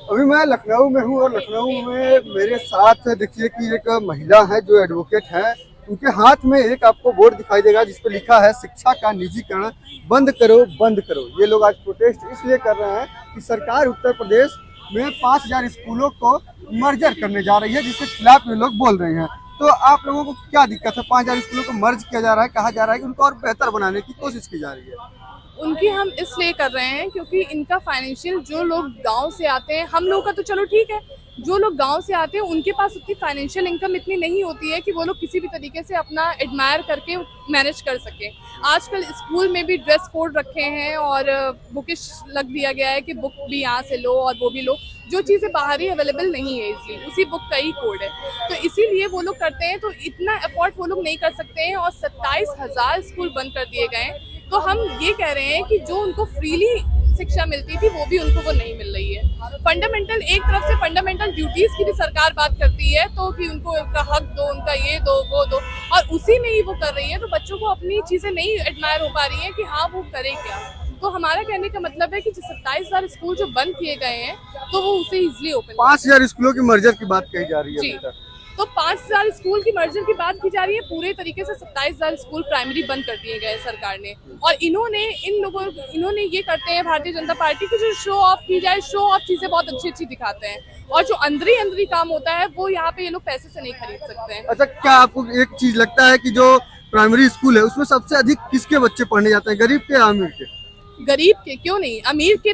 अभी मैं लखनऊ में हूँ और लखनऊ में मेरे साथ देखिए कि एक महिला है जो एडवोकेट है। उनके हाथ में एक आपको बोर्ड दिखाई देगा जिस पर लिखा है शिक्षा का निजीकरण बंद करो बंद करो। ये लोग आज प्रोटेस्ट इसलिए कर रहे हैं कि सरकार उत्तर प्रदेश में 5000 स्कूलों को मर्जर करने जा रही है, जिसके खिलाफ ये लोग बोल रहे हैं। तो आप लोगों को क्या दिक्कत है? 5000 स्कूलों को मर्ज किया जा रहा है, कहा जा रहा है कि उनको और बेहतर बनाने की कोशिश की जा रही है। उनकी हम इसलिए कर रहे हैं क्योंकि इनका फाइनेंशियल, जो लोग गांव से आते हैं, हम लोगों का तो चलो ठीक है, जो लोग गांव से आते हैं उनके पास उतनी फाइनेंशियल इनकम इतनी नहीं होती है कि वो लोग किसी भी तरीके से अपना एडमायर करके मैनेज कर सके। आजकल स्कूल में भी ड्रेस कोड रखे हैं और बुकिश लग दिया गया है कि बुक भी यहाँ से लो और वो भी लो, जो चीज़ें बाहर ही अवेलेबल नहीं है, इसलिए उसी बुक का ही कोड है। तो इसीलिए वो लोग करते हैं, तो इतना अफोर्ड वो लोग नहीं कर सकते हैं और 27,000 स्कूल बंद कर दिए गए हैं। तो हम ये कह रहे हैं कि जो उनको फ्रीली शिक्षा मिलती थी वो भी उनको वो नहीं मिल रही है। फंडामेंटल, एक तरफ से फंडामेंटल ड्यूटीज की भी सरकार बात करती है, तो कि उनको उनका हक दो, उनका ये दो वो दो, और उसी में ही वो कर रही है। तो बच्चों को अपनी चीजें नहीं एडमायर हो पा रही है कि हाँ वो करे क्या। तो हमारा कहने का मतलब है कि जो 27,000 स्कूल जो बंद किए गए हैं तो वो उसे इजिली ओपन। 5000 स्कूलों की मर्जर की बात कही जा रही है जी, अभी तक। तो 5,000 स्कूल की मर्जर की बात की जा रही है। पूरे तरीके से 27,000 स्कूल प्राइमरी बंद कर दिए गए सरकार ने। और इन्होंने ये करते हैं भारतीय जनता पार्टी की, जो शो ऑफ की जाए, शो ऑफ चीजें बहुत अच्छी अच्छी दिखाते हैं, और जो अंदरी काम होता है वो यहाँ पे ये लोग पैसे से नहीं खरीद सकते हैं। अच्छा, क्या आपको एक चीज लगता है कि जो प्राइमरी स्कूल है उसमें सबसे अधिक किसके बच्चे पढ़ने जाते हैं, गरीब के या अमीर के? गरीब के क्यों नहीं, अमीर के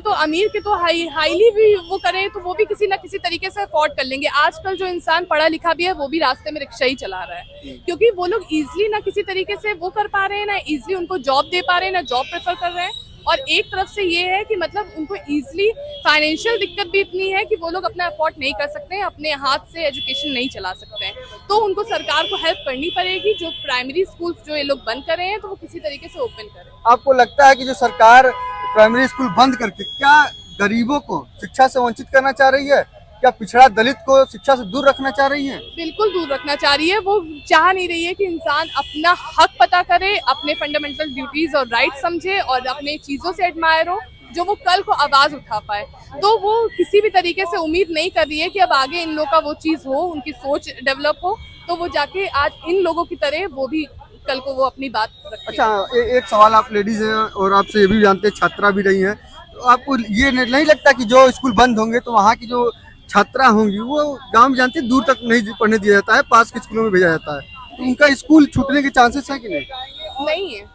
तो हाईली भी वो करें तो वो भी किसी ना किसी तरीके से अफोर्ड कर लेंगे। आजकल जो इंसान पढ़ा लिखा भी है वो भी रास्ते में रिक्शा ही चला रहा है, क्योंकि वो लोग इजीली ना किसी तरीके से वो कर पा रहे हैं, ना इजीली उनको जॉब दे पा रहे हैं, ना जॉब प्रेफर कर रहे हैं। और एक तरफ से ये है कि मतलब उनको इजीली फाइनेंशियल दिक्कत भी इतनी है कि वो लोग अपना अफोर्ड नहीं कर सकते हैं, अपने हाथ से एजुकेशन नहीं चला सकते हैं। तो उनको सरकार को हेल्प करनी पड़ेगी। जो प्राइमरी स्कूल जो ये लोग बंद कर रहे हैं तो वो किसी तरीके से ओपन करें। आपको लगता है कि जो सरकार प्राइमरी स्कूल बंद करके क्या गरीबों को शिक्षा से वंचित करना चाह रही है? क्या पिछड़ा दलित को शिक्षा से दूर रखना चाह रही है? बिल्कुल दूर रखना चाह रही है। वो चाह नहीं रही है कि इंसान अपना हक पता करे, अपने फंडामेंटल ड्यूटीज और राइट समझे और अपने चीजों से एडमायर हो, जो वो कल को आवाज उठा पाए। तो वो किसी भी तरीके से उम्मीद नहीं कर रही है कि अब आगे इन लोगों का वो चीज हो, उनकी सोच डेवलप हो, तो वो जाके आज इन लोगों की तरह वो भी कल को वो अपनी बात रखें। अच्छा, एक सवाल, आप लेडीज हैं और आपसे ये भी जानते हैं, छात्रा भी रही हैं, तो आपको ये नहीं लगता कि जो स्कूल बंद होंगे तो वहाँ की जो छात्रा होंगी वो गांव में, जानते हैं, दूर तक नहीं पढ़ने दिया जाता है, पास के स्कूलों में भेजा जाता है, तो उनका स्कूल छूटने के चांसेस है कि नहीं? नहीं है,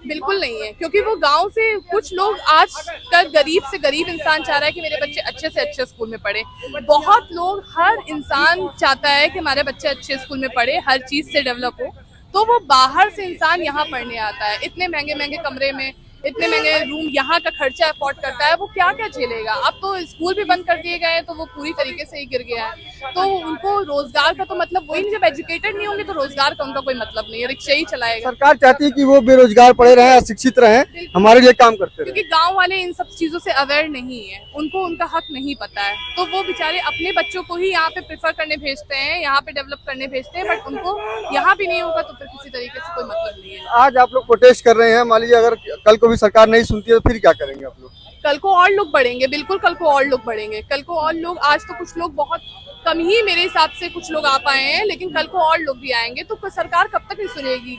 बिल्कुल नहीं है, क्योंकि वो गांव से कुछ लोग आज तक गरीब से गरीब इंसान चाह रहा है कि मेरे बच्चे अच्छे से अच्छे स्कूल में पढ़े। बहुत लोग, हर इंसान चाहता है कि हमारे बच्चे अच्छे स्कूल में पढ़े, हर चीज से डेवलप हो। तो वो बाहर से इंसान यहाँ पढ़ने आता है, इतने महंगे महंगे कमरे में, इतने महंगे रूम, यहाँ का खर्चा अफोर्ड करता है, वो क्या क्या झेलेगा। अब तो स्कूल भी बंद कर दिए गए हैं तो वो पूरी तरीके से ही गिर गया है। तो उनको रोजगार का तो मतलब वही नहीं, जब एजुकेटेड नहीं होंगे तो रोजगार का उनका कोई मतलब नहीं है, रिक्शा ही चलाएगा। सरकार चाहती है कि वो बेरोजगार पड़े रहें, अशिक्षित रहें, हमारे लिए काम करते रहें। क्योंकि गांव वाले इन सब चीजों से अवेयर नहीं है, उनको उनका हक नहीं पता है, तो वो बेचारे अपने बच्चों को ही यहाँ पे प्रेफर करने भेजते हैं, यहाँ पे डेवलप करने भेजते हैं, बट उनको यहाँ भी नहीं होगा तो फिर किसी तरीके से कोई मतलब नहीं है। आज आप लोग प्रोटेस्ट कर रहे हैं, मान लीजिए अगर कल को भी सरकार नहीं सुनती है तो फिर क्या करेंगे आप लोग? कल को और लोग बढ़ेंगे, बिल्कुल कल को और लोग बढ़ेंगे, कल को और लोग, आज तो कुछ लोग, बहुत कम ही मेरे हिसाब से कुछ लोग आ पाए हैं, लेकिन कल को और लोग भी आएंगे। तो सरकार कब तक नहीं सुनेगी?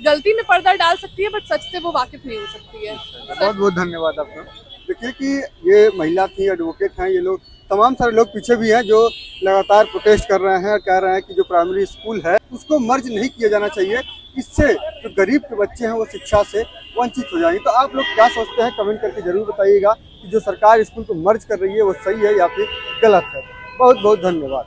गलती में पर्दा डाल सकती है, बट सच से वो वाकिफ नहीं हो सकती है। बहुत बहुत धन्यवाद आपका। देखिए कि ये महिला थी, एडवोकेट हैं, ये लोग, तमाम सारे लोग पीछे भी हैं जो लगातार प्रोटेस्ट कर रहे हैं और कह रहे हैं कि जो प्राइमरी स्कूल है उसको मर्ज नहीं किया जाना चाहिए, इससे जो गरीब के बच्चे हैं वो शिक्षा से वंचित हो जाएंगे। तो आप लोग क्या सोचते हैं, कमेंट करके जरूर बताइएगा कि जो सरकार स्कूल को मर्ज कर रही है वो सही है या फिर गलत है। बहुत बहुत धन्यवाद।